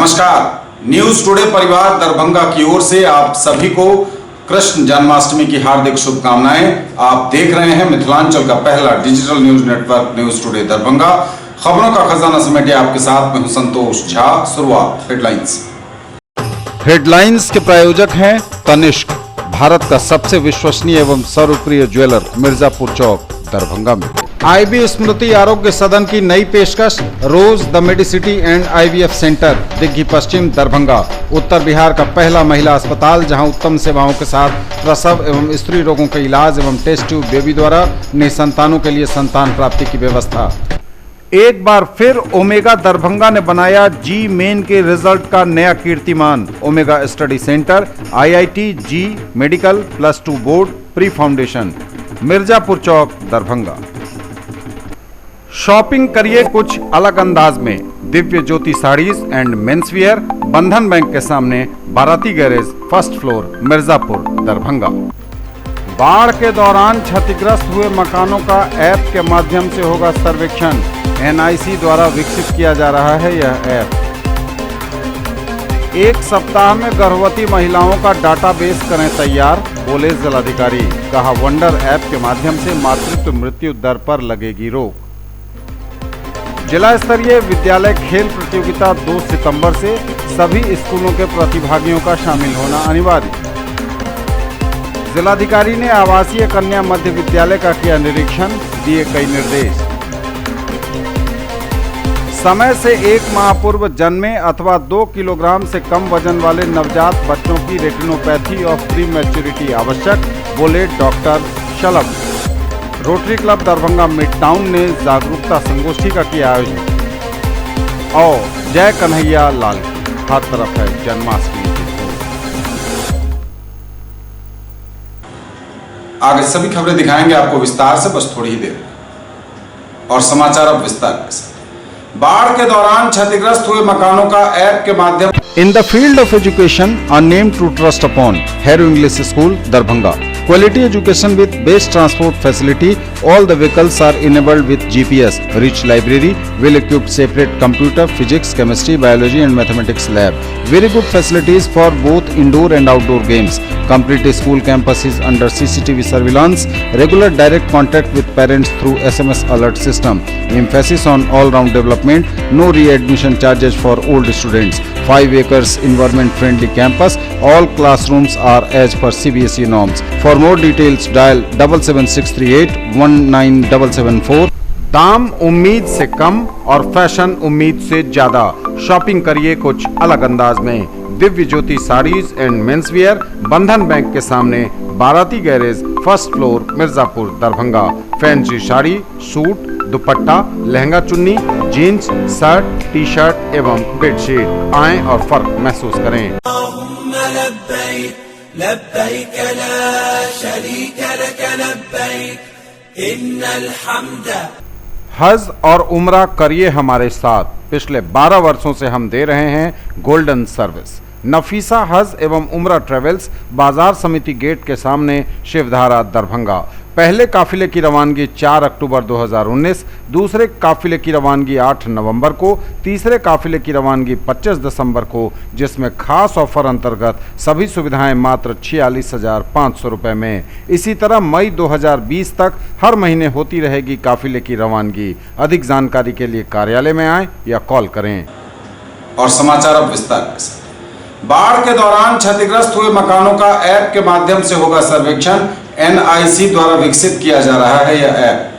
नमस्कार। News today परिवार दरभंगा की ओर से आप सभी को कृष्ण जन्माष्टमी की हार्दिक शुभकामनाएं। आप देख रहे हैं मिथिलांचल का पहला digital news network news today Darbhanga. खबरों का खजाना समेटे आपके साथ मैं हूं संतोष झा। शुरुआत हेडलाइंस के प्रायोजक हैं तनिष्क, भारत का सबसे विश्वसनीय एवं सर्वप्रिय ज्वेलर, मिर्जापुर चौक, दरभंगा में। आईबी स्मृति आरोग्य सदन की नई पेशकश, rose the medicity and IVF centre, Digghi Paschim, Darbhanga. उत्तर बिहार का पहला महिला अस्पताल जहां उत्तम सेवाओं के साथ प्रसव एवं स्त्री रोगों के इलाज एवं टेस्ट ट्यूब बेबी द्वारा निसंतानों के लिए संतान प्राप्ति की व्यवस्था। एक बार फिर ओमेगा दरभंगा ने बनाया जी मेन के रिजल्ट का नया कीर्तिमान। Omega study centre, IIT, JEE medical, +2 board, pre foundation, Mirzapur Chowk, Darbhanga. Shopping करिए कुछ अलग अंदाज में। दिव्य ज्योति साड़ीज एंड मेंसवियर, बंधन बैंक के सामने, बाराती garage, first floor, Mirzapur, Darbhanga. बाढ़ के दौरान क्षतिग्रस्त हुए मकानों का ऐप के माध्यम से होगा सर्वेक्षण। एनआईसी द्वारा विकसित किया जा रहा है यह ऐप। एक सप्ताह में गर्भवती महिलाओं का डाटाबेस करें तैयार, बोले जिलाधिकारी। कहा वंडर ऐप के माध्यम से मातृत्व मृत्यु दर पर लगेगी रोक। जिला स्तरीय विद्यालय खेल प्रतियोगिता 2 सितंबर से, सभी स्कूलों के प्रतिभागियों का शामिल होना अनिवार्य। जिलाधिकारी ने आवासीय कन्या मध्य विद्यालय का किया निरीक्षण, दिए कई निर्देश। समय से 1 माह पूर्व जन्मे अथवा 2 किलोग्राम से कम वजन वाले नवजात बच्चों की रेटिनोपैथी ऑफ प्री मैच्योरिटी आवश्यक, बोले doctor Shalabh. Rotary club Darbhanga midtown ने जागरूकता संगोष्ठी का किया आयोजन। और जय कन्हैया लाल की, हर तरफ है जन्माष्टमी की धूम। आगे सभी खबरें दिखाएंगे आपको विस्तार से, बस थोड़ी ही देर। और समाचार अब विस्तार के साथ। बाढ़ के दौरान क्षतिग्रस्त हुए मकानों का ऐप के माध्यम। In the field of education, a name to trust upon, Harrow English School, Darbhanga. Quality education with best transport facility. All the vehicles are enabled with GPS. Rich library, well-equipped separate computer, physics, chemistry, biology and mathematics lab. Very good facilities for both indoor and outdoor games. Complete school campus is under CCTV surveillance. Regular direct contact with parents through SMS alert system. Emphasis on all-round development. No re-admission charges for old students. 5 acres environment-friendly campus. All classrooms are as per CBSE norms. For more details, dial 77638 19774. दाम उम्मीद से कम और fashion उम्मीद से ज्यादा। Shopping करिए कुछ अलग अंदाज में। दिव्य ज्योति साड़ीज एंड मेंसवियर, बंधन बैंक के सामने, बाराती garage, first floor, Mirzapur, Darbhanga. Fancy sari, suit, दुपट्टा, लहंगा चुन्नी, जीन्स, शर्ट, टी शर्ट एवं बेडशीट। आएं और फर्क महसूस करें। हज और उम्रा करिए हमारे साथ। पिछले 12 वर्षों से हम दे रहे हैं गोल्डन सर्विस। नफीसा हज एवं उम्रा ट्रेवल्स, बाजार समिति गेट के सामने, शिवधारा, दरभंगा। पहले काफिले की रवानगी 4 अक्टूबर 2019, दूसरे काफिले की रवानगी 8 नवंबर को, तीसरे काफिले की रवानगी 25 दिसंबर को, जिसमें खास ऑफर अंतर्गत सभी सुविधाएं मात्र 46,500 रुपये में। इसी तरह मई 2020 तक हर महीने होती रहेगी काफिले की रवानगी। अधिक जानकारी के लिए कार्यालय में आएं या कॉल करें। और समाचार अब विस्तार के साथ। बाढ़ के दौरान क्षतिग्रस्त हुए मकानों का ऐप के माध्यम से होगा सर्वेक्षण। एनआईसी द्वारा विकसित किया जा रहा है यह ऐप।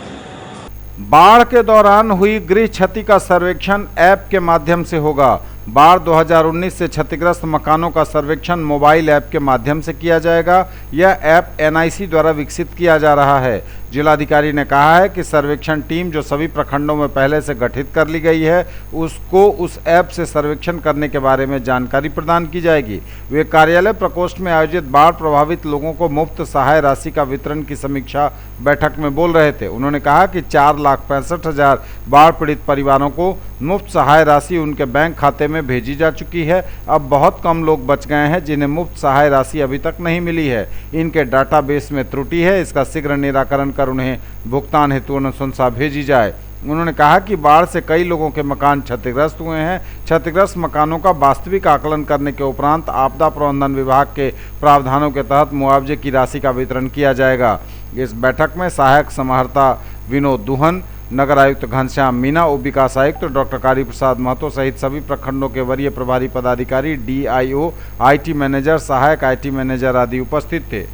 बाढ़ के दौरान हुई गृह क्षति का सर्वेक्षण ऐप के माध्यम से होगा। बाढ़ 2019 से क्षतिग्रस्त मकानों का सर्वेक्षण मोबाइल ऐप के माध्यम से किया जाएगा। यह ऐप एनआईसी द्वारा विकसित किया जा रहा है। जिलाधिकारी ने कहा है कि सर्वेक्षण टीम जो सभी प्रखंडों में पहले से गठित कर ली गई है, उसको उस ऐप से सर्वेक्षण करने के बारे में जानकारी प्रदान की जाएगी। वे कार्यालय प्रकोष्ठ में आयोजित बाढ़ प्रभावित लोगों को मुफ्त सहाय राशि का वितरण की समीक्षा बैठक में बोल रहे थे। उन्होंने कहा कि 4,65,000 बाढ़ पीड़ित परिवारों को मुफ्त सहाय राशि उनके बैंक खाते में भेजी जा चुकी है। अब बहुत कम लोग बच गए हैं जिन्हें मुफ्त सहाय राशि अभी तक नहीं मिली है। इनके डाटाबेस में त्रुटि है, इसका शीघ्र निराकरण कर उन्हें भुगतान हेतु अनुशंसा भेजी जाए। उन्होंने कहा कि बाढ़ से कई लोगों के मकान क्षतिग्रस्त हुए हैं। क्षतिग्रस्त मकानों का वास्तविक आकलन करने के उपरांत आपदा प्रबंधन विभाग के प्रावधानों के तहत मुआवजे की राशि का वितरण किया जाएगा। इस बैठक में सहायक समाहर्ता विनोद दुहन, नगर आयुक्त घनश्याम मीना, उप विकास आयुक्त डॉक्टर कारी प्रसाद महतो सहित सभी प्रखंडों के वरीय प्रभारी पदाधिकारी, DIO, IT मैनेजर, सहायक IT मैनेजर आदि उपस्थित थे।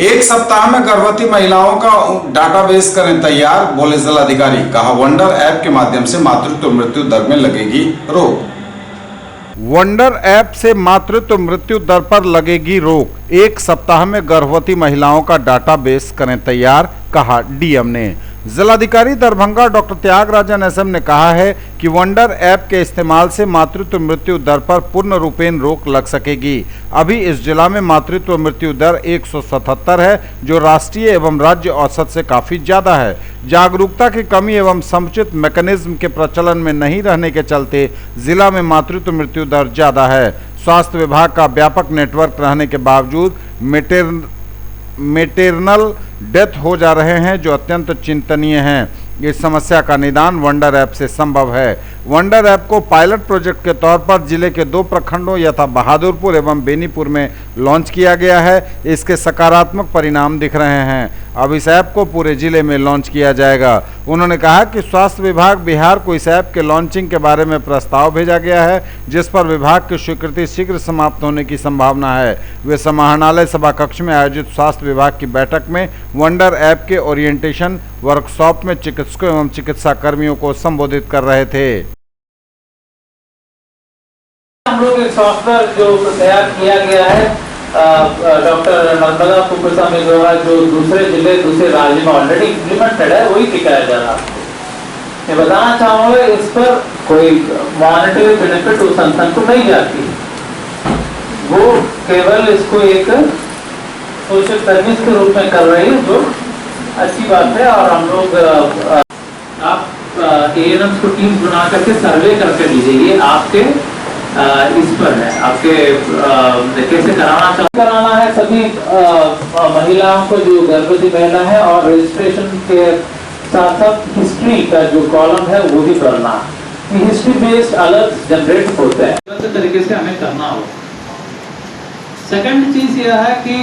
एक सप्ताह में गर्भवती महिलाओं का डाटाबेस करें तैयार, बोले जिलाधिकारी। कहा वंडर ऐप के माध्यम से मातृत्व मृत्यु दर में लगेगी रोक। वंडर ऐप से मातृत्व मृत्यु दर पर लगेगी रोक। एक सप्ताह में गर्भवती महिलाओं का डाटाबेस करें तैयार, कहा DM ने। जिलाधिकारी दरभंगा डॉक्टर त्यागराजन SM ने कहा है कि वंडर ऐप के इस्तेमाल से मातृत्व मृत्यु दर पर पूर्ण रूपेण रोक लग सकेगी। अभी इस जिला में मातृत्व मृत्यु दर 177 है, जो राष्ट्रीय एवं राज्य औसत से काफी ज्यादा है। जागरूकता की कमी एवं समुचित मैकेनिज्म के प्रचलन में नहीं रहने के चलते जिला में मातृत्व मृत्यु दर ज्यादा है। स्वास्थ्य विभाग का व्यापक नेटवर्क रहने के बावजूद मेटरनल डेथ हो जा रहे हैं, जो अत्यंत चिंतनीय हैं। इस समस्या का निदान वंडर ऐप से संभव है। वंडर ऐप को पायलट प्रोजेक्ट के तौर पर जिले के 2 प्रखंडों यथा बहादुरपुर एवं बेनीपुर में लॉन्च किया गया है। इसके सकारात्मक परिणाम दिख रहे हैं। अब इस ऐप को पूरे जिले में लॉन्च किया जाएगा। उन्होंने कहा कि स्वास्थ्य विभाग बिहार को इस ऐप के लॉन्चिंग के बारे में प्रस्ताव भेजा गया है, जिस पर विभाग की स्वीकृति शीघ्र समाप्त होने की संभावना है। वे समाहरणालय सभा कक्ष में आयोजित स्वास्थ्य विभाग की बैठक में वंडर ऐप के ओरिएंटेशन वर्कशॉप में चिकित्सकों एवं चिकित्सा कर्मियों को संबोधित कर रहे थे। हम लोग एक सॉफ्टवेयर जो तैयार किया गया है डॉक्टर नर्मदा कुपसा में जो है, जो दूसरे जिले दूसरे राज्य में ऑलरेडी इम्प्लीमेंटेड है, वही दिखाया जा रहा है। मैं बताना चाहूँगा इस पर कोई मॉनेटरी बेनिफिट उस संस्थान को नहीं जाती, वो केवल इसको एक सोशल सर्विस के रूप में कर रही है, जो अच्छी बात है। और हम लोग आप ANMs को टीम बना करके सर्वे करके दीजिए, ये आपके इस पर है, आपके कैसे कराना है। सभी महिलाओं को जो गर्भवती महिला है और रजिस्ट्रेशन के साथ साथ हिस्ट्री का जो कॉलम है वो भी करना, हिस्ट्री बेस्ड अलर्ट जनरेट होते हैं, इस तरीके से हमें करना होगा। सेकंड चीज यह है कि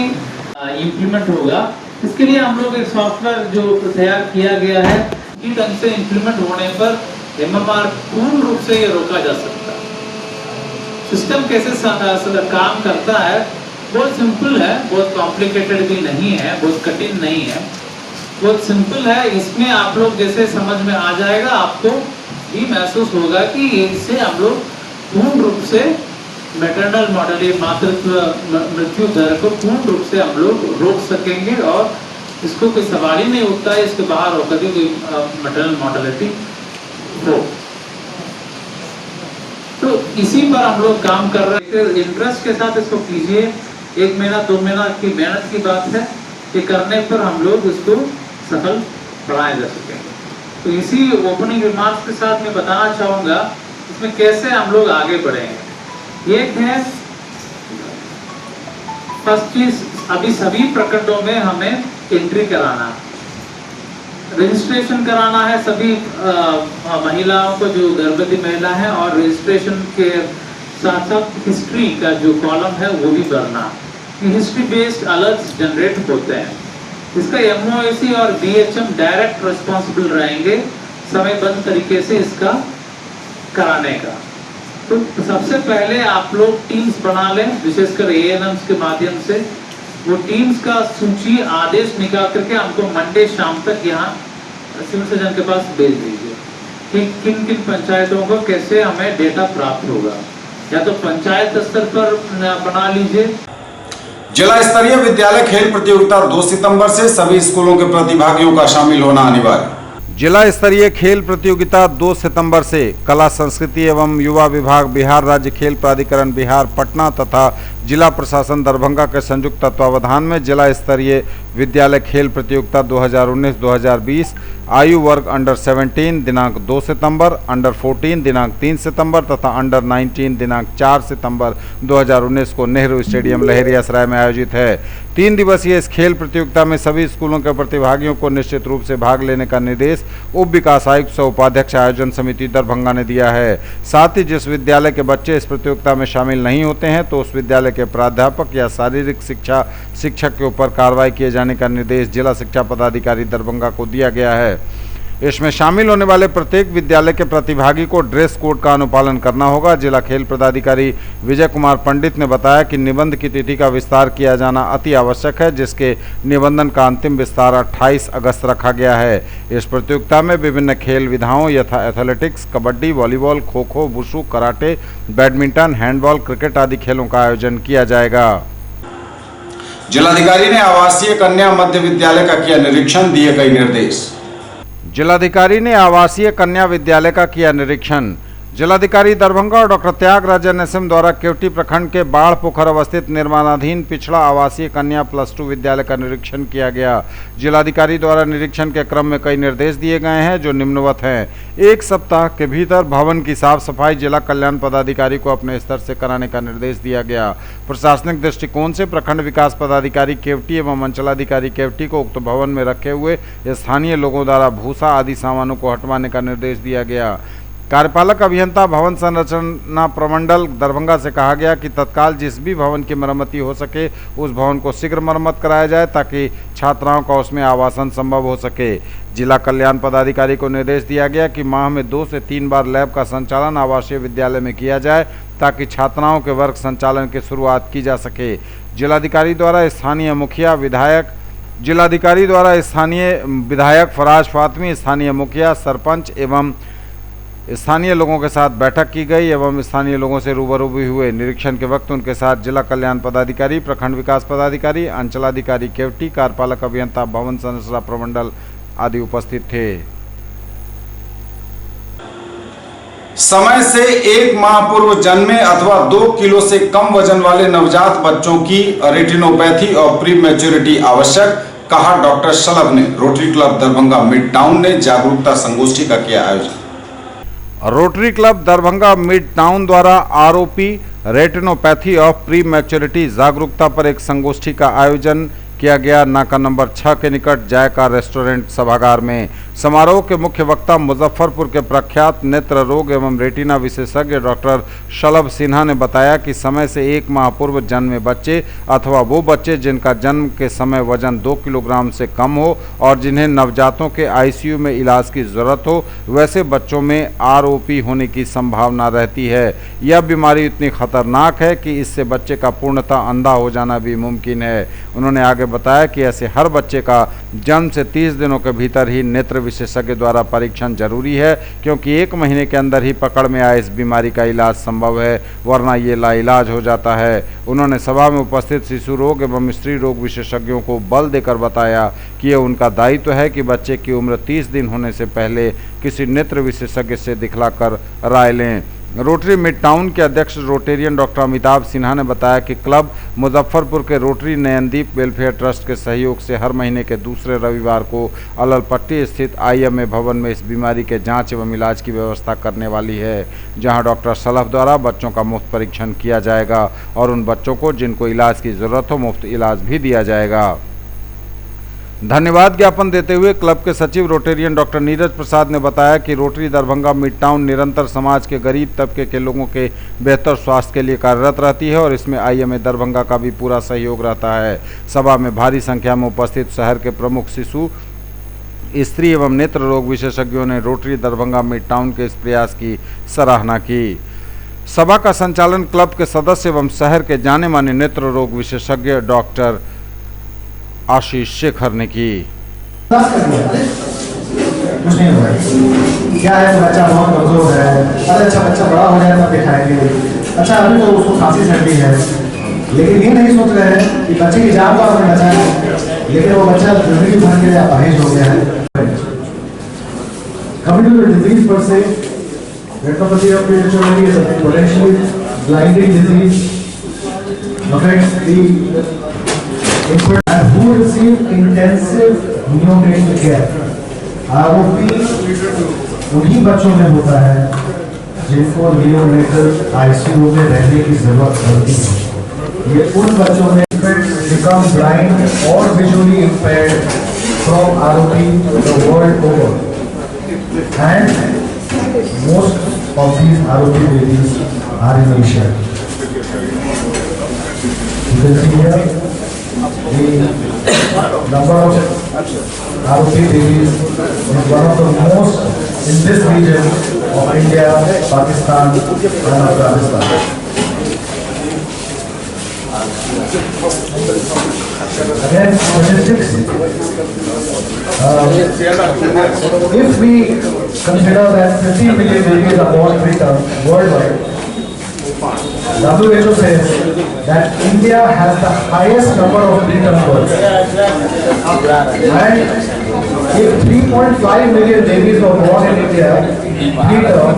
इम्प्लीमेंट होगा, इसके लिए हम लोग एक सॉफ्टवेयर जो तैयार किया गया है, इस ढंग से इम्प्लीमेंट होने पर MMR पूर्ण रूप से ये रोका जा सकता है। सिस्टम कैसे काम करता है बहुत सिंपल है, बहुत कॉम्प्लिकेटेड भी नहीं है, बहुत कठिन नहीं है, बहुत सिंपल है। इसमें आप लोग जैसे समझ में आ जाएगा, आपको भी महसूस होगा कि इससे हम लोग पूर्ण रूप से मैटरनल मॉर्टेलिटी मातृत्व मृत्यु दर को पूर्ण रूप से हम लोग रोक सकेंगे और इसको कोई सवाल ही नहीं उठता है इसके बाहर होकर के कोई मैटरनल मॉर्टेलिटी हो। तो इसी पर हम लोग काम कर रहे हैं, इंटरेस्ट के साथ इसको कीजिए। 1 महीना 2 महीना की मेहनत की बात है, ये करने पर हम लोग इसको सफल बनाए जा सकेंगे। तो इसी ओपनिंग रिमार्क्स के साथ मैं बताना चाहूँगा इसमें कैसे हम लोग आगे बढ़ेंगे। एक है फर्स्ट चीज, अभी सभी प्रखंडों में हमें एंट्री कराना, रजिस्ट्रेशन कराना है सभी महिलाओं को जो गर्भवती महिला है, और रजिस्ट्रेशन के साथ साथ हिस्ट्री का जो कॉलम है वो भी भरना। हिस्ट्री बेस्ड अलर्ट्स जनरेट होते हैं, इसका MOAC और BHM डायरेक्ट रिस्पॉन्सिबल रहेंगे समयबद्ध तरीके से इसका कराने का। तो सबसे पहले आप लोग टीम्स बना लें, विशेषकर ANMs के माध्यम से। वो टीम्स का सूची आदेश निकाल करके हमको मंडे शाम तक यहाँ सिविल सर्जन के पास भेज दीजिए कि किन किन पंचायतों को कैसे हमें डेटा प्राप्त होगा, या तो पंचायत स्तर पर बना लीजिए। जिला स्तरीय विद्यालय खेल प्रतियोगिता 2 सितंबर से सभी स्कूलों के प्रतिभागियों का शामिल होना अनिवार्य। जिला स्तरीय खेल प्रतियोगिता 2 सितंबर से कला संस्कृति एवं युवा विभाग, बिहार राज्य खेल प्राधिकरण बिहार पटना तथा जिला प्रशासन दरभंगा के संयुक्त तत्वावधान में जिला स्तरीय विद्यालय खेल प्रतियोगिता 2019-2020 आयु वर्ग अंडर 17 दिनांक 2 सितंबर, अंडर 14 दिनांक 3 सितंबर तथा अंडर 19 दिनांक 4 सितंबर 2019 को नेहरू स्टेडियम लहेरियासराय में आयोजित है। 3 दिवसीय इस खेल प्रतियोगिता में सभी स्कूलों के प्रतिभागियों को निश्चित रूप से भाग लेने का निर्देश उप विकास आयुक्त सह उपाध्यक्ष आयोजन समिति दरभंगा ने दिया है। साथ ही जिस विद्यालय के बच्चे इस प्रतियोगिता में शामिल नहीं होते हैं तो उस विद्यालय के प्राध्यापक या शारीरिक शिक्षा शिक्षक के ऊपर कार्रवाई किए जाने का निर्देश जिला शिक्षा पदाधिकारी दरभंगा को दिया गया है। इसमें शामिल होने वाले प्रत्येक विद्यालय के प्रतिभागी को ड्रेस कोड का अनुपालन करना होगा। जिला खेल पदाधिकारी विजय कुमार पंडित ने बताया कि निबंध की तिथि का विस्तार किया जाना अति आवश्यक है, जिसके निबंधन का अंतिम विस्तार 28 अगस्त रखा गया है। इस प्रतियोगिता में विभिन्न खेल विधाओं यथा athletics, kabaddi, volleyball, kho kho, wushu, karate, badminton, handball, cricket आदि खेलों का आयोजन किया जाएगा। जिलाधिकारी ने आवासीय कन्या मध्य विद्यालय का किया निरीक्षण, दिए गए निर्देश। जिलाधिकारी ने आवासीय कन्या विद्यालय का किया निरीक्षण। जिलाधिकारी दरभंगा और डॉक्टर त्यागराजन एसएम द्वारा केवटी प्रखंड के बाढ़ पोखर अवस्थित निर्माणाधीन पिछड़ा आवासीय कन्या +2 विद्यालय का निरीक्षण किया गया। जिलाधिकारी द्वारा निरीक्षण के क्रम में कई निर्देश दिए गए हैं जो निम्नवत हैं। 1 सप्ताह के भीतर भवन की साफ सफाई जिला कल्याण पदाधिकारी को अपने स्तर से कराने का निर्देश दिया गया। प्रशासनिक दृष्टिकोण से प्रखंड विकास पदाधिकारी केवटी एवं अंचलाधिकारी केवटी को उक्त भवन में रखे हुए स्थानीय लोगों द्वारा भूसा आदि सामानों को हटवाने का निर्देश दिया गया। कार्यपालक अभियंता भवन संरचना प्रमंडल दरभंगा से कहा गया कि तत्काल जिस भी भवन की मरम्मती हो सके उस भवन को शीघ्र मरम्मत कराया जाए ताकि छात्राओं का उसमें आवासन संभव हो सके। जिला कल्याण पदाधिकारी को निर्देश दिया गया कि माह में 2 से 3 बार लैब का संचालन आवासीय विद्यालय में किया जाए ताकि छात्राओं के वर्ग संचालन की शुरुआत की जा सके। जिलाधिकारी द्वारा स्थानीय विधायक फराज फातमी, स्थानीय मुखिया, सरपंच एवं स्थानीय लोगों के साथ बैठक की गई एवं स्थानीय लोगों से रूबरू भी हुए। निरीक्षण के वक्त उनके साथ जिला कल्याण पदाधिकारी, प्रखंड विकास पदाधिकारी, अंचलाधिकारी केवटी, कार्यपालक अभियंता भवन संरचना प्रमंडल आदि उपस्थित थे। समय से 1 माह पूर्व जन्मे अथवा 2 किलो से कम वजन वाले नवजात बच्चों की रेटिनोपैथी और प्री मैच्योरिटी आवश्यक, कहा डॉक्टर शलभ ने। Rotary club Darbhanga midtown ने जागरूकता संगोष्ठी का किया आयोजन। Rotary club Darbhanga midtown द्वारा ROP retinopathy of prematurity जागरूकता पर एक संगोष्ठी का आयोजन किया गया नाका नंबर 6 के निकट जायका रेस्टोरेंट सभागार में। समारोह के मुख्य वक्ता मुजफ्फरपुर के प्रख्यात नेत्र रोग एवं रेटिना विशेषज्ञ डॉक्टर शलभ सिन्हा ने बताया कि समय से 1 माह पूर्व जन्मे बच्चे अथवा वो बच्चे जिनका जन्म के समय वजन 2 किलोग्राम से कम हो और जिन्हें नवजातों के आईसीयू में इलाज की जरूरत हो, वैसे बच्चों में आरओपी होने की संभावना रहती है। यह बीमारी इतनी खतरनाक है कि इससे बच्चे का पूर्णतः अंधा हो जाना भी मुमकिन है। उन्होंने आगे बताया कि ऐसे हर बच्चे का जन्म से 30 दिनों के भीतर ही नेत्र विशेषज्ञ द्वारा परीक्षण जरूरी है, क्योंकि 1 महीने के अंदर ही पकड़ में आए इस बीमारी का इलाज संभव है, वरना ये लाइलाज हो जाता है। उन्होंने सभा में उपस्थित शिशु रोग एवं स्त्री रोग विशेषज्ञों को बल देकर बताया कि यह उनका दायित्व है कि बच्चे की उम्र 30 दिन होने से पहले किसी नेत्र विशेषज्ञ से दिखलाकर राय लें। रोटरी मिड टाउन के अध्यक्ष रोटेरियन डॉक्टर अमिताभ सिन्हा ने बताया कि क्लब मुजफ्फरपुर के रोटरी नयनदीप वेलफेयर ट्रस्ट के सहयोग से हर महीने के दूसरे रविवार को अललपट्टी स्थित IMA भवन में इस बीमारी के जांच एवं इलाज की व्यवस्था करने वाली है, जहां डॉक्टर शलभ द्वारा बच्चों का मुफ्त परीक्षण किया जाएगा और उन बच्चों को जिनको इलाज की ज़रूरत हो मुफ्त इलाज भी दिया जाएगा। धन्यवाद ज्ञापन देते हुए क्लब के सचिव रोटेरियन डॉक्टर नीरज प्रसाद ने बताया कि रोटरी दरभंगा मिड टाउन निरंतर समाज के गरीब तबके के लोगों के बेहतर स्वास्थ्य के लिए कार्यरत रहती है और इसमें IMA दरभंगा का भी पूरा सहयोग रहता है। सभा में भारी संख्या में उपस्थित शहर के प्रमुख शिशु, स्त्री एवं नेत्र रोग विशेषज्ञों ने रोटरी दरभंगा मिड टाउन के इस प्रयास की सराहना की। सभा का संचालन क्लब के सदस्य एवं शहर के जाने माने नेत्र रोग विशेषज्ञ डॉक्टर आशीष शेखर ने की। कुछ नहीं हुआ, क्या है बच्चा बहुत कमजोर है, अरे अच्छा बच्चा बड़ा हो जाए तब दिखाएंगे, अच्छा अभी तो उसको खांसी सर्दी है, लेकिन ये नहीं सोच रहे हैं कि बच्चे की जान तो आपने बचाया, लेकिन वो बच्चा जिंदगी भर के लिए अपाहिज हो गया है। Coming to the disease per se, retinopathy of prematurity is a potentially blinding disease, affects the infant who receive intensive neonatal care. आरोपी उन्हीं बच्चों में होता है जिनको नियोनेटल आईसीयू में रहने की जरूरत पड़ती है। ये उन बच्चों में become blind or visually impaired from ROP the world over, and most of these ROP babies are in Asia. You can see here the number of ROP babies is one of the most in this region of India, Pakistan and Afghanistan. Again, statistics. If we consider that 50 million babies are born preterm worldwide, WHO says that India has the highest number of preterm births. And if 3.5 million babies were born in India preterm,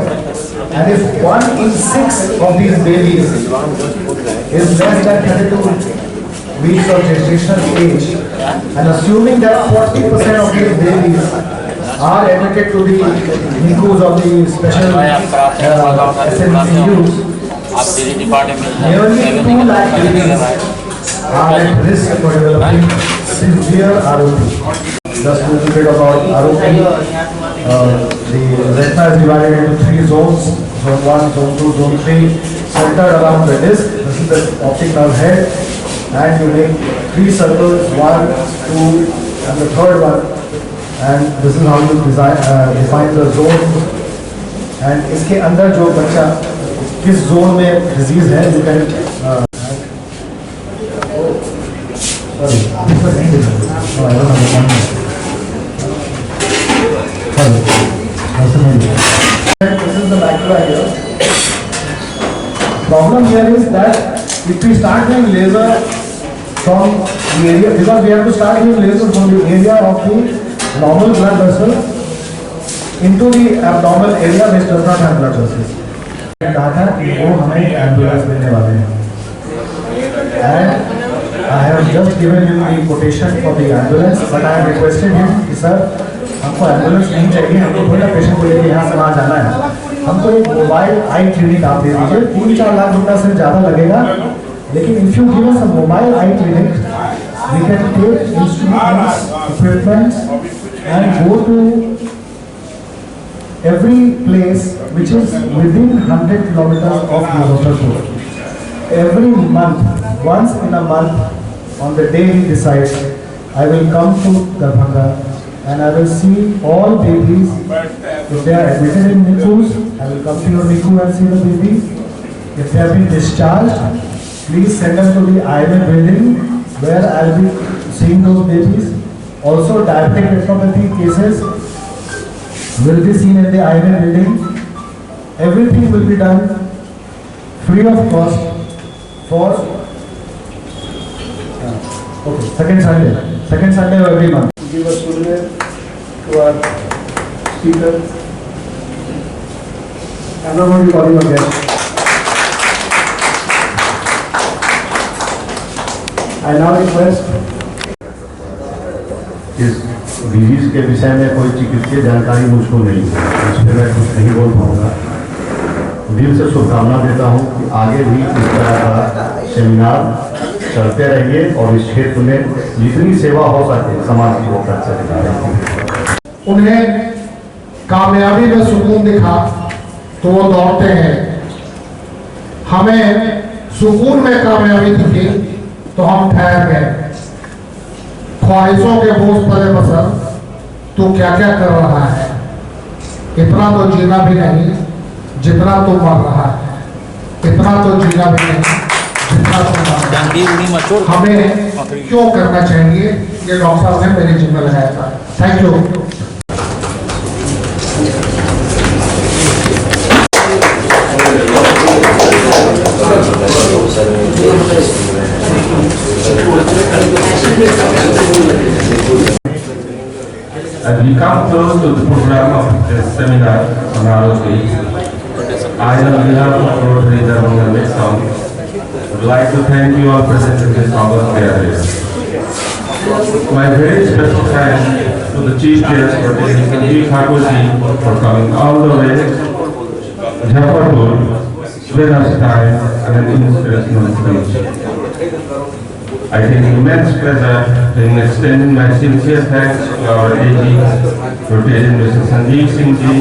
and if 1 in 6 of these babies is less than 32 weeks of gestational age, and assuming that 40% of these babies are admitted to the NICUs of the special SNCUs, nearly 2 lakh babies are at risk for developing severe ROP. Just a little bit about ROP. The retina is divided into 3 zones, zone 1, zone 2, zone 3, centered around the disc. This is the optic nerve head, and you make 3 circles, 1, 2 and the third one, and this is how you define the zone. And इसके अंदर जो बच्चा किस zone में disease है, you can sorry, this was ended. No, I don't have the one. This is the macula here. Problem here is that if we start doing laser from the area, because we have to start doing laser from the area of the normal blood vessel into the abnormal area which does not have blood vessels. कहा था कि वो हमें ambulance देने वाले हैं, and I have just given him the quotation for the ambulance, but I have requested him कि sir हमको एम्बुलेंस नहीं चाहिए, हमको थोड़ा पेशेंट को लेकर यहाँ से वहाँ जाना है, हमको एक मोबाइल आई क्लिनिक आप दे दीजिए, 3-4 लाख रुपया से ज़्यादा लगेगा, लेकिन if you give us a mobile eye clinic, we can take instruments, equipment and go to every place which is within 100 kilometers of Muzaffarpur. Every month, once in a month, on the day he decides, I will come to Darbhanga and I will see all babies. If they are admitted in NICUs, I will come to your NICU and see the babies. If they have been discharged, please send them to the IMA building where I will be seeing those babies. Also, diabetic retinopathy cases will be seen in the IMA building. Everything will be done free of cost for second Sunday of every month. Give us to our speaker. I'm not going to call you again. I now request इस disease के विषय में कोई चिकित्सीय जानकारी मुझको नहीं है, इस पर मैं कुछ नहीं बोल पाऊँगा। दिल से शुभकामना देता हूँ कि आगे भी इस तरह का सेमिनार चलते रहिए और इस क्षेत्र में जितनी सेवा हो सके समाज की वो करते रहिए। उन्हें कामयाबी में सुकून दिखा तो वो दौड़ते हैं, हमें सुकून में कामयाबी दिखी तो हम ठहर गए। ख्वाहिशों के बोझ तले बसर तू क्या क्या कर रहा है, इतना तो जीना भी नहीं जितना तू मर रहा है, इतना तो जीना भी नहीं जितना तू मर रहा है। हमें क्यों करना चाहिए, ये डॉक्टर साहब ने मेरे जिम्मे लगाया था। Thank you. As we come close to the program of this seminar on ROP, I, on behalf of Rotary Darbhanga Mixed Town, would like to thank you all present in this August gathering. My very special thanks to the Chief Guest for Sanjeev Thakurji for coming all the way Muzaffarpur, spend us time and an inspirational speech. I take immense pleasure in extending my sincere thanks to our AG, Lieutenant Mr. Sanjeev Singh Ji,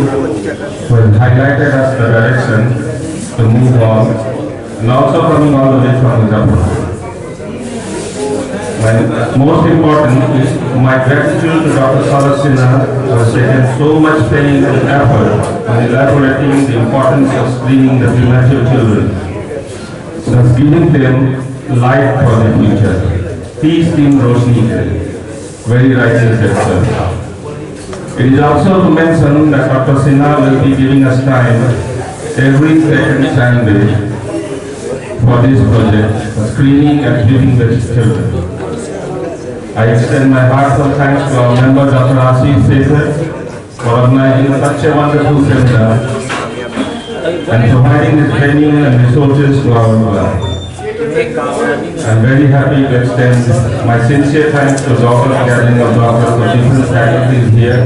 who has highlighted us the direction to move on, and also coming all the way from Muzaffarpur. Most important is my gratitude to Dr. Salasina, who has taken so much pain and effort in elaborating the importance of screening the premature children, thus giving them light for the future. Peace Team Roshni, very rightly said, sir. It is also to mention that Dr. Sinha will be giving us time every second Sunday for this project, for screening and treating the children. I extend my heartfelt thanks to our member Dr. Asif Sekhar for organizing such a wonderful seminar and providing the training and resources to our club. I am very happy to extend my sincere thanks to Dr. gathering of doctors for different faculties here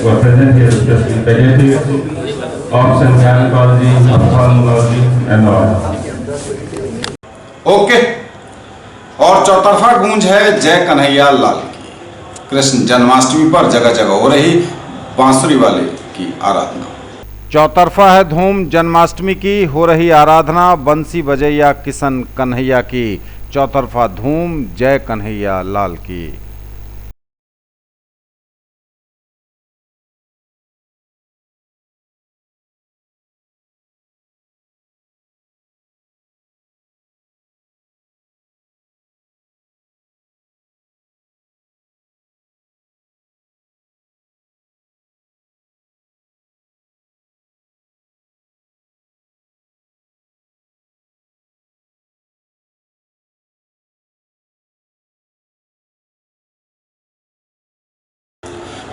who are present here, especially pediatrics, ops and gynecology, ophthalmology and all. Okay. और चौतरफा गूंज है जय कन्हैया लाल की। कृष्ण जन्माष्टमी पर जगह जगह हो रही बांसुरी वाले की आराधना। चौतरफा है धूम जन्माष्टमी की, हो रही आराधना बंसी बजैया किशन कन्हैया की। चौतरफा धूम जय कन्हैया लाल की।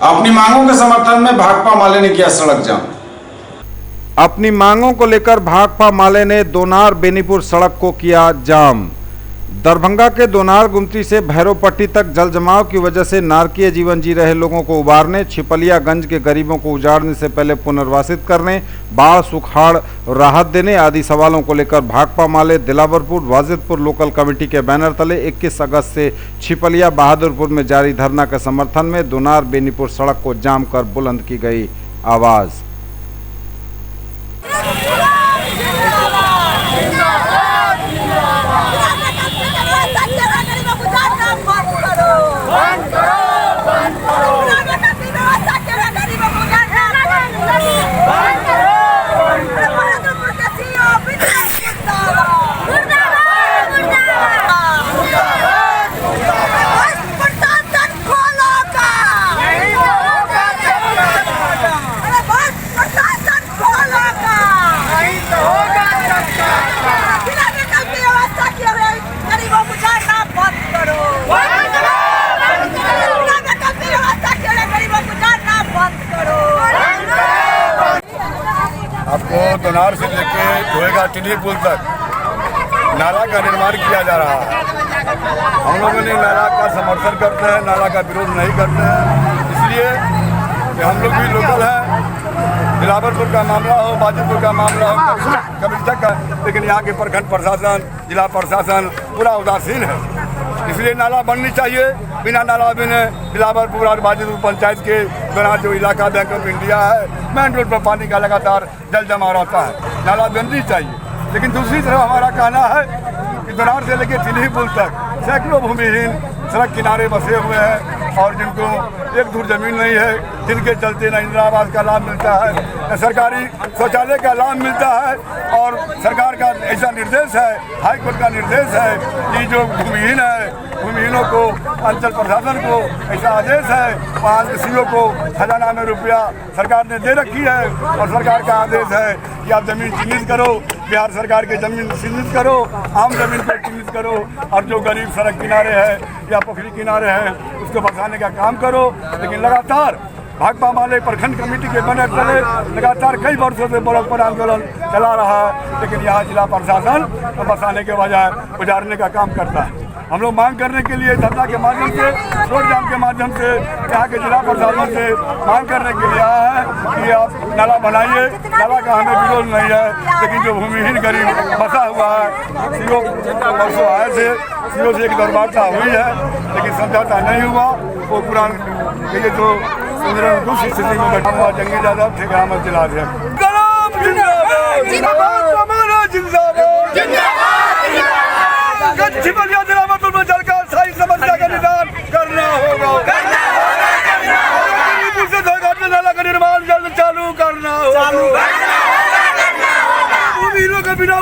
अपनी मांगों के समर्थन में भाकपा माले ने किया सड़क जाम। अपनी मांगों को लेकर भाकपा माले ने दोनार बेनीपुर सड़क को किया जाम। दरभंगा के दोनार गुमती से भैरवपट्टी तक जल जमाव की वजह से नारकीय जीवन जी रहे लोगों को उबारने, छिपलियागंज के गरीबों को उजाड़ने से पहले पुनर्वासित करने, बाढ़ सुखाड़ राहत देने आदि सवालों को लेकर भाकपा माले दिलावरपुर वाजिदपुर लोकल कमेटी के बैनर तले 21 अगस्त से छिपलिया बहादुरपुर में जारी धरना के समर्थन में दोनार बेनीपुर सड़क को जाम कर बुलंद की गई आवाज। आपको दोनार से लेके धोएगा टिल्ली पुल तक नाला का निर्माण किया जा रहा है। हम लोगों ने नाला का समर्थन करते हैं, नाला का विरोध नहीं करते हैं, इसलिए कि हम लोग भी लोकल हैं। दिलावरपुर का मामला हो, वाजिदपुर का मामला हो, कभी तक का, लेकिन यहाँ के प्रखंड प्रशासन, जिला प्रशासन पूरा उदासीन है। इसलिए नाला बननी चाहिए। बिना नाला बने दिलावरपुर और वाजिदपुर पंचायत के दोनार जो इलाका बैंक ऑफ इंडिया है, मेन रोड पर पानी का लगातार जल जमा रहता है। नाला बननी चाहिए। लेकिन दूसरी तरफ हमारा कहना है कि दोनार से लेकर टिल्ली पुल तक सैकड़ों भूमिहीन सड़क किनारे बसे हुए हैं और जिनको एक धूर जमीन नहीं है, जिनके चलते न इंदिरा आवास का लाभ मिलता है, न सरकारी शौचालय का लाभ मिलता है। और सरकार का ऐसा निर्देश है, हाई कोर्ट का निर्देश है कि जो भूमिहीन है, भूमिहीनों को अंचल प्रशासन को ऐसा आदेश है, वहाँ के सीओ को खजाना में रुपया सरकार ने दे रखी है और सरकार का आदेश है कि आप जमीन चिन्हित करो, बिहार सरकार के जमीन चिन्हित करो, आम जमीन को चिन्हित करो और जो गरीब सड़क किनारे है या पोखरी किनारे है उसको बचाने का काम करो। लेकिन लगातार भाकपा माले प्रखंड कमेटी के बैनर तले लगातार कई वर्षों से ब्लॉक पर आंदोलन चला रहा है, लेकिन यहाँ जिला प्रशासन बसाने के बजाय उजाड़ने का काम करता है। हम लोग मांग करने के लिए धरना के माध्यम से, रोड जाम के माध्यम से यहाँ के जिला प्रशासन से मांग करने के लिए आया है कि आप नाला बनाइए। नाला का हमें विरोध नहीं है, लेकिन जो भूमिहीन गरीब बसा हुआ है, सीओ परसों आए थे, सीओ से एक दरबारता हुई है, लेकिन समझौता नहीं हुआ। वो पूरा ये जो दूसरी स्थिति में बैठा हुआ जंगी यादव ठेका अहमद जिला है। समस्या का निदान करना होगा, नाला का निर्माण जल्द चालू करना होगा, भूमिहीनों के बिना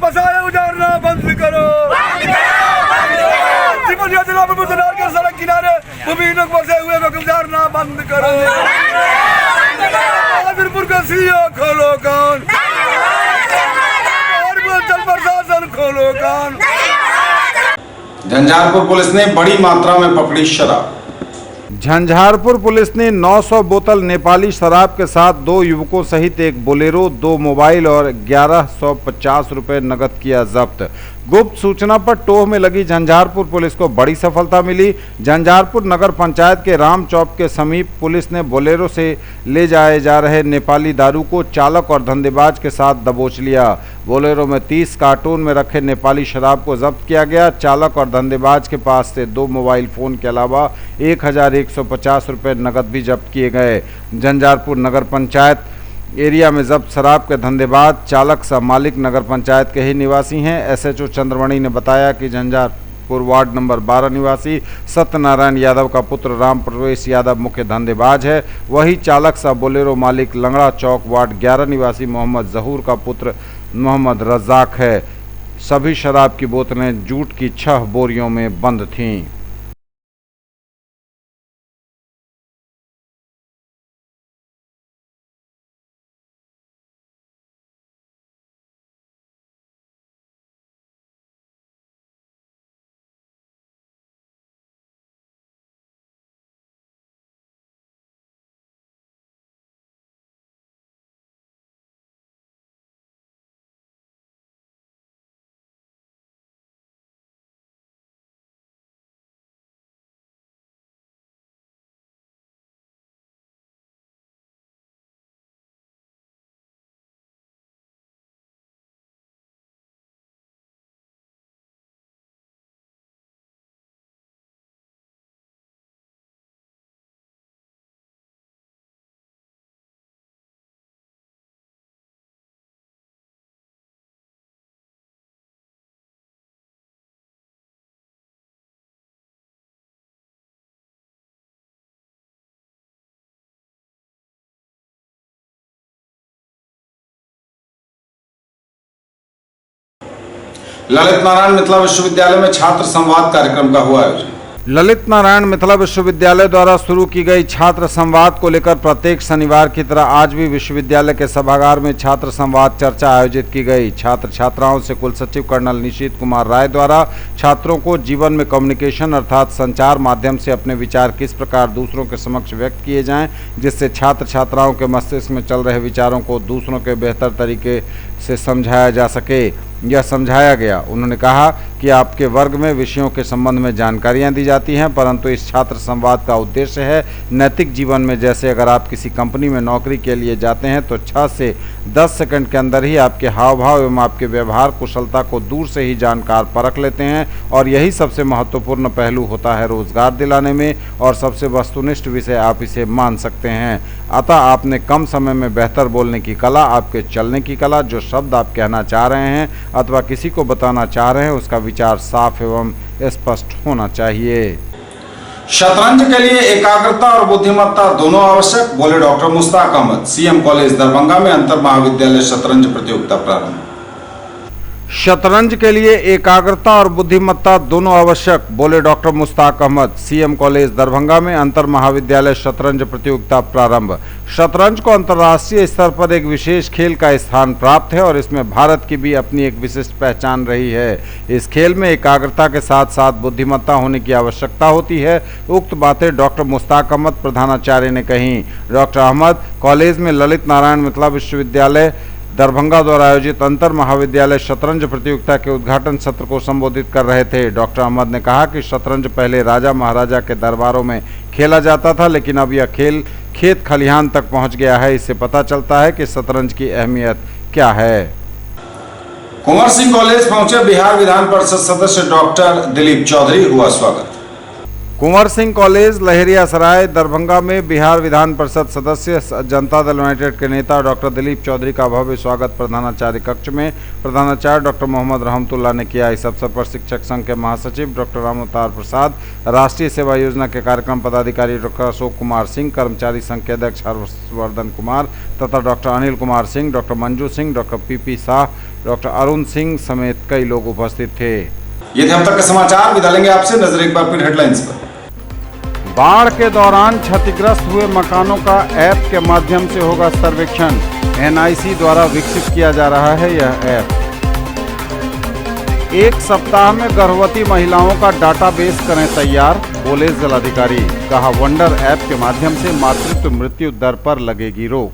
बसाया उजारना बंद करो, के सड़क किनारे भूमिहीनों को बसे हुए को गुजारना बंद करो, बहादुरपुर का सीओ खोलो कान, जल प्रशासन खोलो कान। झंझारपुर पुलिस ने बड़ी मात्रा में पकड़ी शराब। झंझारपुर पुलिस ने 900 बोतल नेपाली शराब के साथ 2 युवकों सहित एक बोलेरो, 2 मोबाइल और 1150 रुपए नकद किया जब्त। गुप्त सूचना पर टोह में लगी झंझारपुर पुलिस को बड़ी सफलता मिली। झंझारपुर नगर पंचायत के राम चौक के समीप पुलिस ने बोलेरो से ले जाए जा रहे नेपाली दारू को चालक और धंधेबाज के साथ दबोच लिया। बोलेरो में 30 कार्टून में रखे नेपाली शराब को जब्त किया गया। चालक और धंधेबाज के पास से 2 मोबाइल फोन के अलावा 1150 रुपये नकद भी जब्त किए गए। झंझारपुर नगर पंचायत एरिया में जब्त शराब के धंधेबाज, चालक सह मालिक नगर पंचायत के ही निवासी हैं। एसएचओ चंद्रमणि ने बताया कि झंझारपुर वार्ड नंबर 12 निवासी सत्यनारायण यादव का पुत्र राम प्रवेश यादव मुख्य धंधेबाज है। वही चालक सह बोलेरो मालिक लंगड़ा चौक वार्ड 11 निवासी मोहम्मद जहूर का पुत्र मोहम्मद रज्जाक है। सभी शराब की बोतलें जूट की 6 बोरियों में बंद थीं। ललित नारायण मिथिला विश्वविद्यालय में छात्र संवाद कार्यक्रम का हुआ आयोजन। ललित नारायण मिथिला विश्वविद्यालय द्वारा शुरू की गई छात्र संवाद को लेकर प्रत्येक शनिवार की तरह आज भी विश्वविद्यालय के सभागार में छात्र संवाद चर्चा आयोजित की गई। छात्र छात्राओं से कुल सचिव कर्नल निशीत कुमार राय द्वारा छात्रों को जीवन में कम्युनिकेशन अर्थात संचार माध्यम से अपने विचार किस प्रकार दूसरों के समक्ष व्यक्त किए जाएं, जिससे छात्र छात्राओं के मस्तिष्क में चल रहे विचारों को दूसरों के बेहतर तरीके से समझाया जा सके, यह समझाया गया। उन्होंने कहा कि आपके वर्ग में विषयों के संबंध में जानकारियां दी जाती हैं, परंतु इस छात्र संवाद का उद्देश्य है नैतिक जीवन में, जैसे अगर आप किसी कंपनी में नौकरी के लिए जाते हैं तो 6 से 10 सेकंड के अंदर ही आपके हाव भाव एवं आपके व्यवहार कुशलता को दूर से ही जानकार परख लेते हैं, और यही सबसे महत्वपूर्ण पहलू होता है रोजगार दिलाने में, और सबसे वस्तुनिष्ठ विषय आप इसे मान सकते हैं। अतः आपने कम समय में बेहतर बोलने की कला, आपके चलने की कला, जो शब्द आप कहना चाह रहे हैं अथवा किसी को बताना चाह रहे हैं उसका विचार साफ एवं स्पष्ट होना चाहिए। शतरंज के लिए एकाग्रता और बुद्धिमत्ता दोनों आवश्यक, बोले doctor Mushtaq Ahmad. CM college Darbhanga में अंतर महाविद्यालय शतरंज प्रतियोगिता प्रारंभ। शतरंज के लिए एकाग्रता और बुद्धिमत्ता दोनों आवश्यक, बोले doctor Mushtaq Ahmad. CM college Darbhanga में अंतर महाविद्यालय शतरंज प्रतियोगिता प्रारंभ। शतरंज को अंतर्राष्ट्रीय स्तर पर एक विशेष खेल का स्थान प्राप्त है और इसमें भारत की भी अपनी एक विशिष्ट पहचान रही है। इस खेल में एकाग्रता के साथ साथ बुद्धिमत्ता होने की आवश्यकता होती है। उक्त बातें डॉक्टर मुश्ताक अहमद प्रधानाचार्य ने कही। डॉक्टर अहमद कॉलेज में ललित नारायण मिथिला विश्वविद्यालय दरभंगा द्वारा आयोजित अंतर महाविद्यालय शतरंज प्रतियोगिता के उद्घाटन सत्र को संबोधित कर रहे थे। डॉक्टर अहमद ने कहा कि शतरंज पहले राजा महाराजा के दरबारों में खेला जाता था, लेकिन अब यह खेल खेत खलिहान तक पहुंच गया है। इससे पता चलता है कि शतरंज की अहमियत क्या है। कुंवर सिंह कॉलेज पहुंचे बिहार विधान परिषद सदस्य डॉक्टर दिलीप चौधरी, हुआ स्वागत। कुंवर सिंह कॉलेज लहेरियासराय दरभंगा में बिहार विधान परिषद सदस्य जनता दल यूनाइटेड के नेता डॉक्टर दिलीप चौधरी का भव्य स्वागत प्रधानाचार्य कक्ष में प्रधानाचार्य डॉक्टर मोहम्मद रहमतुल्लाह ने किया। इस अवसर पर शिक्षक संघ के महासचिव डॉक्टर राम अवतार प्रसाद, राष्ट्रीय सेवा योजना के कार्यक्रम पदाधिकारी डॉक्टर अशोक कुमार सिंह, कर्मचारी संघ के अध्यक्ष हर्षवर्धन कुमार तथा doctor Anil Kumar Singh, doctor Manju Singh, doctor PP Shah, doctor Arun Singh समेत कई लोग उपस्थित थे। ये थे अब तक के समाचार। विदा लेंगे आपसे, नजर एक बार फिर हेडलाइंस पर। बाढ़ के दौरान क्षतिग्रस्त हुए मकानों का ऐप के माध्यम से होगा सर्वेक्षण। एनआईसी द्वारा विकसित किया जा रहा है यह ऐप। एक सप्ताह में गर्भवती महिलाओं का डाटाबेस करें तैयार, बोले जिलाधिकारी। कहा वंडर ऐप के माध्यम से मातृत्व मृत्यु दर पर लगेगी रोक।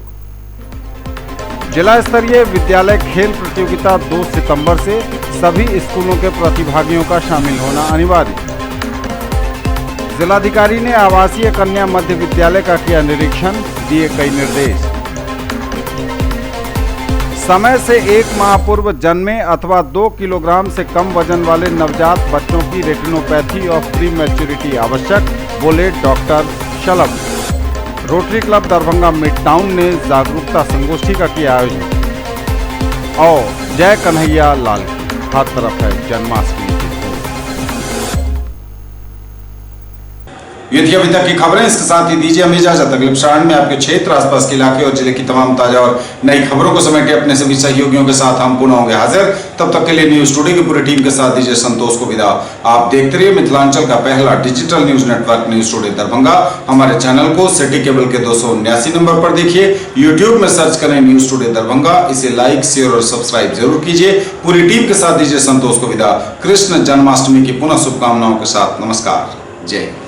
जिला स्तरीय विद्यालय खेल प्रतियोगिता 2 सितंबर से सभी स्कूलों के प्रतिभागियों का शामिल होना अनिवार्य। जिलाधिकारी ने आवासीय कन्या मध्य विद्यालय का किया निरीक्षण, दिए कई निर्देश। समय से 1 माह पूर्व जन्मे अथवा 2 किलोग्राम से कम वजन वाले नवजात बच्चों की रेटिनोपैथी ऑफ प्री मैच्योरिटी आवश्यक, बोले doctor Shalabh. Rotary club Darbhanga midtown ने जागरूकता संगोष्ठी का किया आयोजन। और जय कन्हैया लाल की, हर तरफ है जन्माष्टमी। ये थी अभी तक की खबरें। इसके साथ ही दीजिए हमें इजाजत। अगले प्रसारण में आपके क्षेत्र, आसपास के इलाके और जिले की तमाम ताजा और नई खबरों को समेटे अपने सभी सहयोगियों के साथ हम पुनः होंगे हाजिर। तब तक के लिए न्यूज टुडे की पूरी टीम के साथ दीजिए संतोष को विदा। आप देखते रहिए मिथिलांचल का पहला digital news network news today Darbhanga. हमारे चैनल को सिटी केबल के 279 नंबर पर देखिए। यूट्यूब में सर्च करें न्यूज टुडे दरभंगा। इसे लाइक, शेयर और सब्सक्राइब जरूर कीजिए। पूरी टीम के साथ दीजिए संतोष को विदा। कृष्ण जन्माष्टमी की पुनः शुभकामनाओं के साथ नमस्कार, जय हिंद।